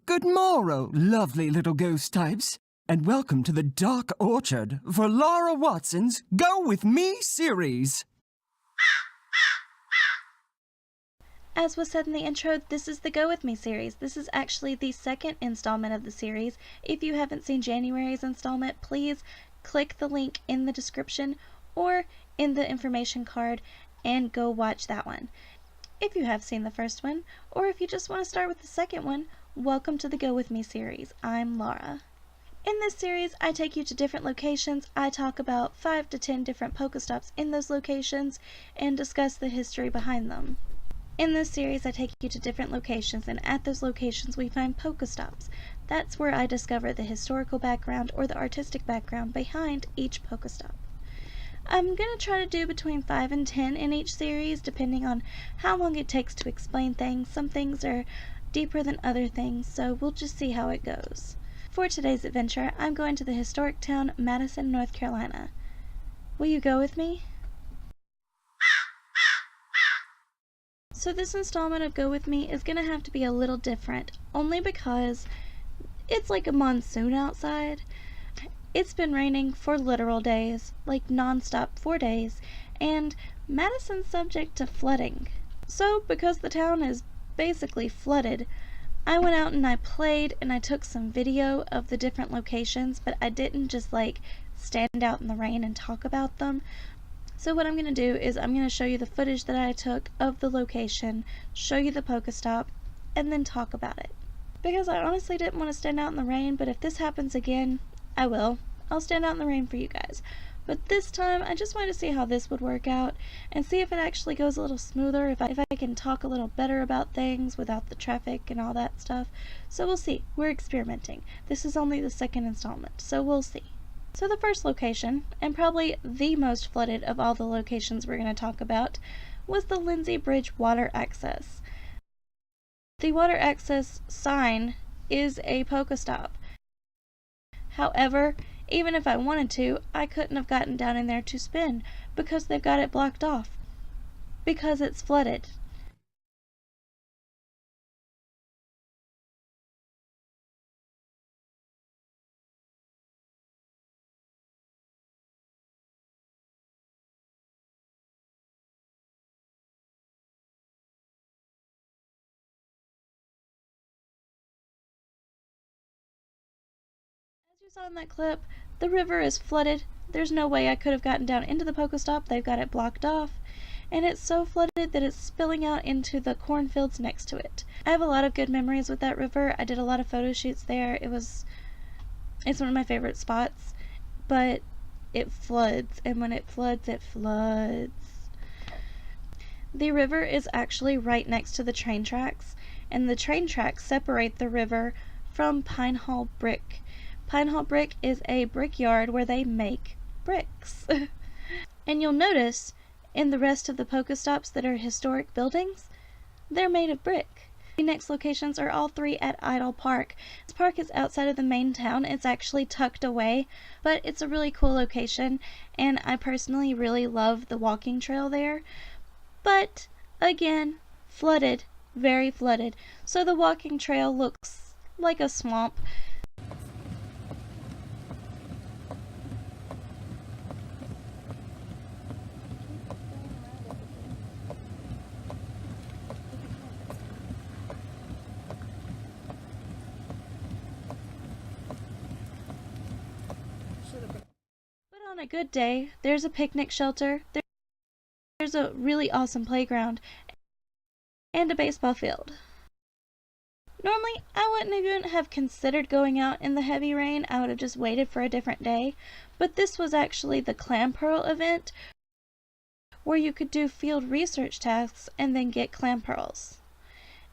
Good morrow, lovely little ghost types, and welcome to the Dark Orchard for Laura Watson's Go With Me series. As was said in the intro, this is the Go With Me series. This is actually the second installment of the series. If you haven't seen January's installment, please click the link in the description or in the information card and go watch that one. If you have seen the first one, or if you just want to start with the second one, welcome to the Go With Me series. I'm Laura. In this series, I take you to different locations. I talk about 5 to 10 different PokéStops in those locations and discuss the history behind them. In this series, I take you to different locations, and at those locations we find PokéStops. That's where I discover the historical background or the artistic background behind each PokéStop. I'm going to try to do between 5 and 10 in each series, depending on how long it takes to explain things. Some things are deeper than other things, so we'll just see how it goes. For today's adventure, I'm going to the historic town Madison, North Carolina. Will you go with me? So this installment of Go With Me is going to have to be a little different, only because it's like a monsoon outside. It's been raining for literal days, like non-stop 4 days, and Madison's subject to flooding. So because the town is basically flooded, I went out and I played and I took some video of the different locations, but I didn't just like stand out in the rain and talk about them. So what I'm going to do is I'm going to show you the footage that I took of the location, show you the PokéStop, and then talk about it. Because I honestly didn't want to stand out in the rain, but if this happens again, I will. I'll stand out in the rain for you guys. But this time, I just wanted to see how this would work out, and see if it actually goes a little smoother, if I can talk a little better about things without the traffic and all that stuff. So we'll see. We're experimenting. This is only the second installment, so we'll see. So the first location, and probably the most flooded of all the locations we're going to talk about, was the Lindsay Bridge water access. The water access sign is a PokéStop. However, even if I wanted to, I couldn't have gotten down in there to spin because they've got it blocked off. Because it's flooded. As you saw in that clip, the river is flooded. There's no way I could have gotten down into the PokéStop. They've got it blocked off. And it's so flooded that it's spilling out into the cornfields next to it. I have a lot of good memories with that river. I did a lot of photo shoots there. It's one of my favorite spots. But it floods, and when it floods, it floods. The river is actually right next to the train tracks, and the train tracks separate the river from Pine Hall Brick. Pine Hall Brick is a brickyard where they make bricks. And you'll notice in the rest of the PokéStops that are historic buildings, they're made of brick. The next locations are all 3 at Idle Park. This park is outside of the main town. It's actually tucked away, but it's a really cool location, and I personally really love the walking trail there. But again, flooded, very flooded, so the walking trail looks like a swamp. But on a good day, there's a picnic shelter, there's a really awesome playground, and a baseball field. Normally, I wouldn't even have considered going out in the heavy rain. I would have just waited for a different day. But this was actually the clam pearl event, where you could do field research tasks and then get clam pearls.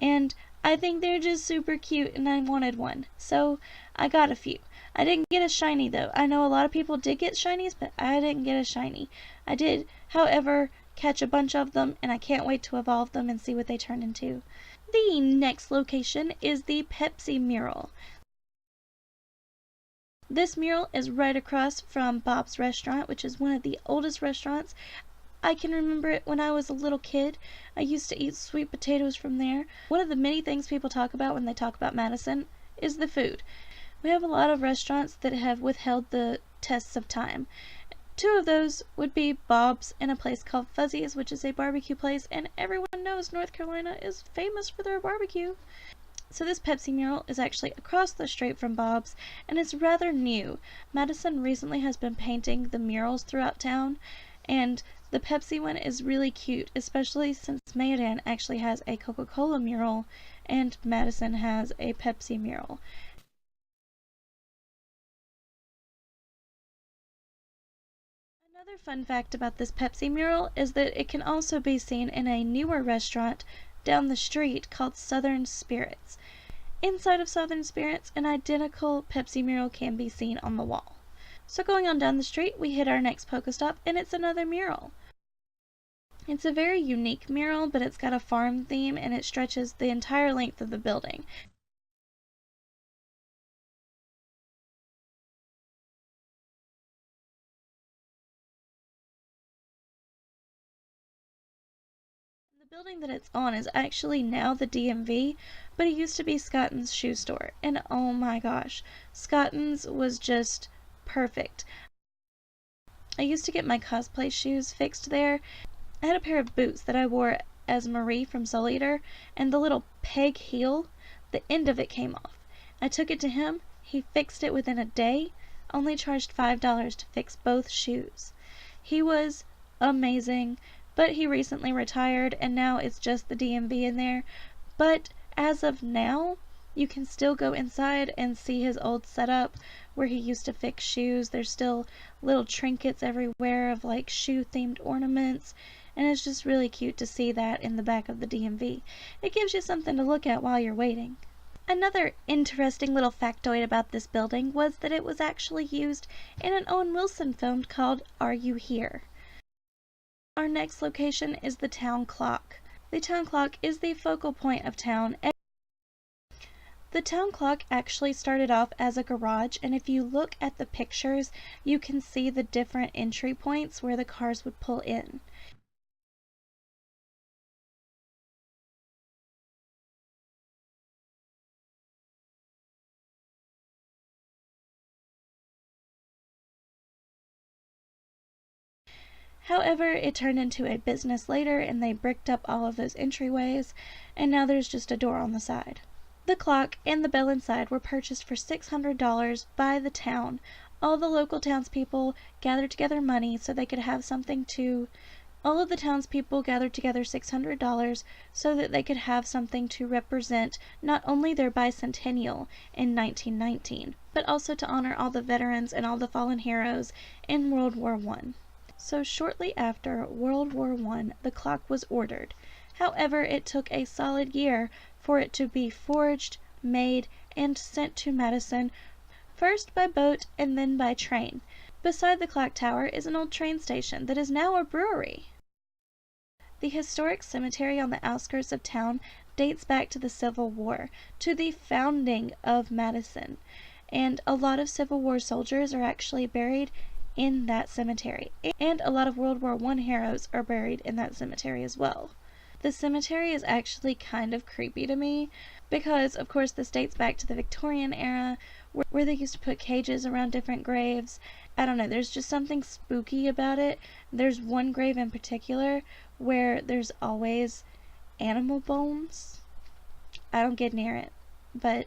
And I think they're just super cute, and I wanted one, so I got a few. I didn't get a shiny though. I know a lot of people did get shinies, but I didn't get a shiny. I did, however, catch a bunch of them, and I can't wait to evolve them and see what they turn into. The next location is the Pepsi mural. This mural is right across from Bob's Restaurant, which is one of the oldest restaurants. I can remember it when I was a little kid. I used to eat sweet potatoes from there. One of the many things people talk about when they talk about Madison is the food. We have a lot of restaurants that have withheld the tests of time. Two of those would be Bob's and a place called Fuzzy's, which is a barbecue place, and everyone knows North Carolina is famous for their barbecue. So this Pepsi mural is actually across the street from Bob's, and it's rather new. Madison recently has been painting the murals throughout town, and the Pepsi one is really cute, especially since Mayodan actually has a Coca-Cola mural, and Madison has a Pepsi mural. Another fun fact about this Pepsi mural is that it can also be seen in a newer restaurant down the street called Southern Spirits. Inside of Southern Spirits, an identical Pepsi mural can be seen on the wall. So going on down the street, we hit our next PokéStop, and it's another mural. It's a very unique mural, but it's got a farm theme, and it stretches the entire length of the building. The building that it's on is actually now the DMV, but it used to be Scotton's shoe store, and oh my gosh, Scotton's was just perfect. I used to get my cosplay shoes fixed there. I had a pair of boots that I wore as Marie from Soul Eater, and the little peg heel, the end of it came off. I took it to him, he fixed it within a day, only charged $5 to fix both shoes. He was amazing, but he recently retired and now it's just the DMV in there. But as of now, you can still go inside and see his old setup where he used to fix shoes. There's still little trinkets everywhere of like shoe themed ornaments, and it's just really cute to see that in the back of the DMV. It gives you something to look at while you're waiting. Another interesting little factoid about this building was that it was actually used in an Owen Wilson film called Are You Here? Our next location is the town clock. The town clock is the focal point of town. The town clock actually started off as a garage, and if you look at the pictures, you can see the different entry points where the cars would pull in. However, it turned into a business later, and they bricked up all of those entryways, and now there's just a door on the side. The clock and the bell inside were purchased for $600 by the town. All the local townspeople gathered together money so they could have something to... All of the townspeople gathered together $600 so that they could have something to represent not only their bicentennial in 1919, but also to honor all the veterans and all the fallen heroes in World War I. So shortly after World War I, the clock was ordered. However, it took a solid year for it to be forged, made, and sent to Madison, first by boat and then by train. Beside the clock tower is an old train station that is now a brewery. The historic cemetery on the outskirts of town dates back to the Civil War, to the founding of Madison, and a lot of Civil War soldiers are actually buried in that cemetery, and a lot of World War I heroes are buried in that cemetery as well. The cemetery is actually kind of creepy to me because, of course, this dates back to the Victorian era where they used to put cages around different graves. I don't know, there's just something spooky about it. There's one grave in particular where there's always animal bones. I don't get near it, but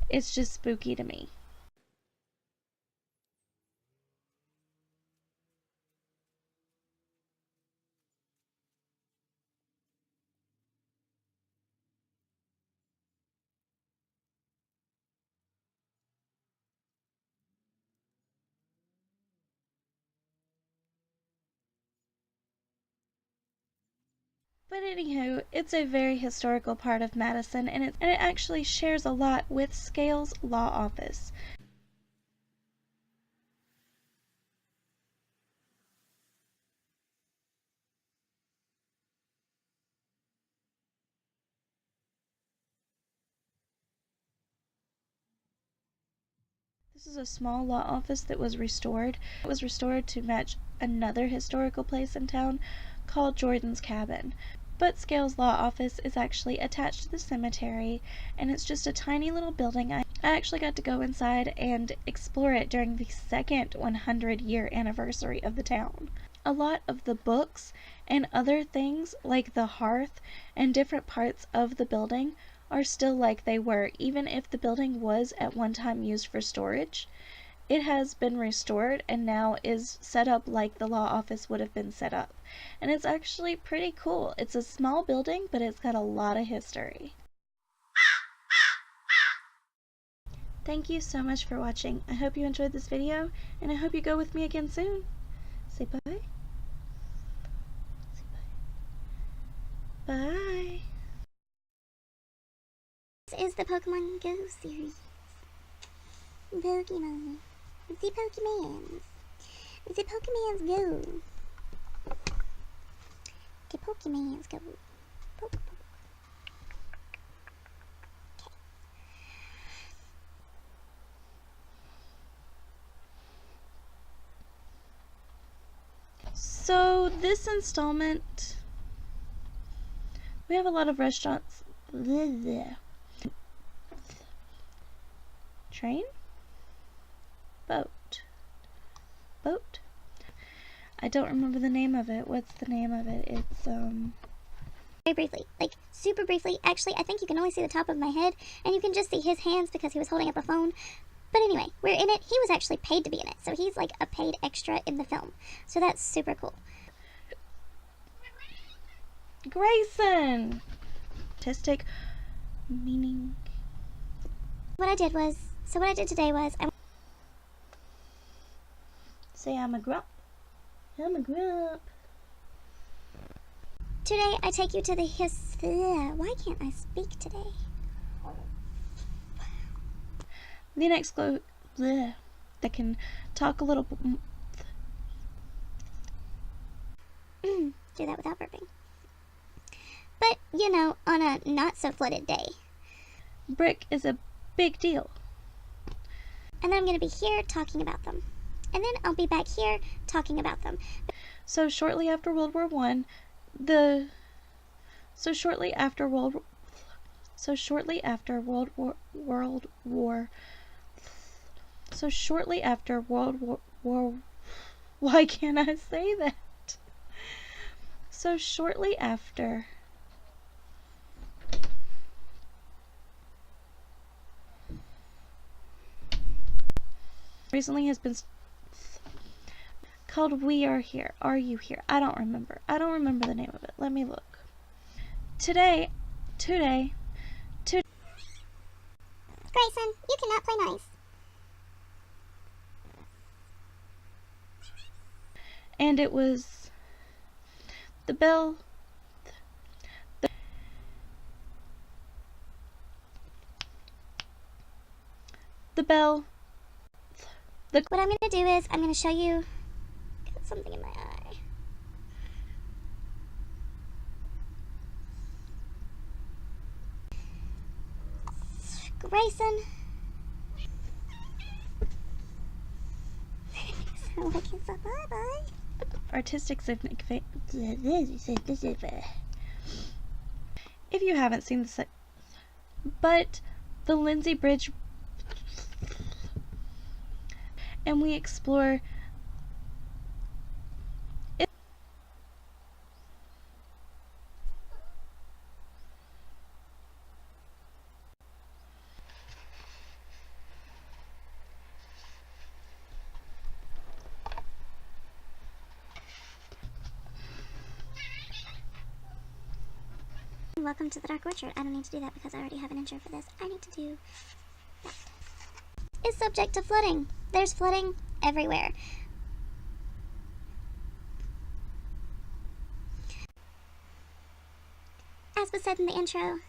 it's just spooky to me. But anywho, it's a very historical part of Madison, and it actually shares a lot with Scales Law Office. This is a small law office that was restored. It was restored to match another historical place in town called Jordan's Cabin. But Scale's law office is actually attached to the cemetery, and it's just a tiny little building. I actually got to go inside and explore it during the second 100-year anniversary of the town. A lot of the books and other things, like the hearth and different parts of the building, are still like they were, even if the building was at one time used for storage. It has been restored and now is set up like the law office would have been set up. And it's actually pretty cool. It's a small building, but it's got a lot of history. Thank you so much for watching. I hope you enjoyed this video, and I hope you go with me again soon. Say bye. Say bye. Bye. This is the Pokemon Go series. Pokemon. The Pokemans. The Pokemans Go. The Pokemans Go. Poke, poke. So this installment, we have a lot of restaurants. Train? Boat. Boat? I don't remember the name of it. What's the name of it? It's, Very briefly, like super briefly. Actually, I think you can only see the top of my head, and you can just see his hands because he was holding up a phone. But anyway, we're in it. He was actually paid to be in it, so he's like a paid extra in the film. So that's super cool. Grayson! Artistic meaning. What I did today was Say I'm a grump. I'm a grump. today I take you to the why can't I speak today? The next glow that can talk a little. Do that without burping. But, you know, on a not-so-flooded day. Brick is a big deal. And then I'm going to be here talking about them. And then I'll be back here talking about them. So shortly after World War why can't I say that? So shortly after recently has been called We Are Here. Are You Here? I don't remember. I don't remember the name of it. Let me look. Today, Grayson, you cannot play nice. and it was the bell. The bell. What I'm going to do is I'm going to show you got something in my eye. Grayson. Sound like it's a bye-bye. Artistic significance. If you haven't seen this, but the Lindsay Bridge, and we explore it. Welcome to the Dark Orchard. I don't need to do that because I already have an intro for this. I need to do that. It's subject to flooding. There's flooding everywhere. As was said in the intro,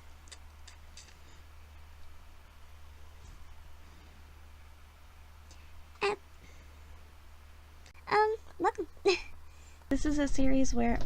welcome. This is a series where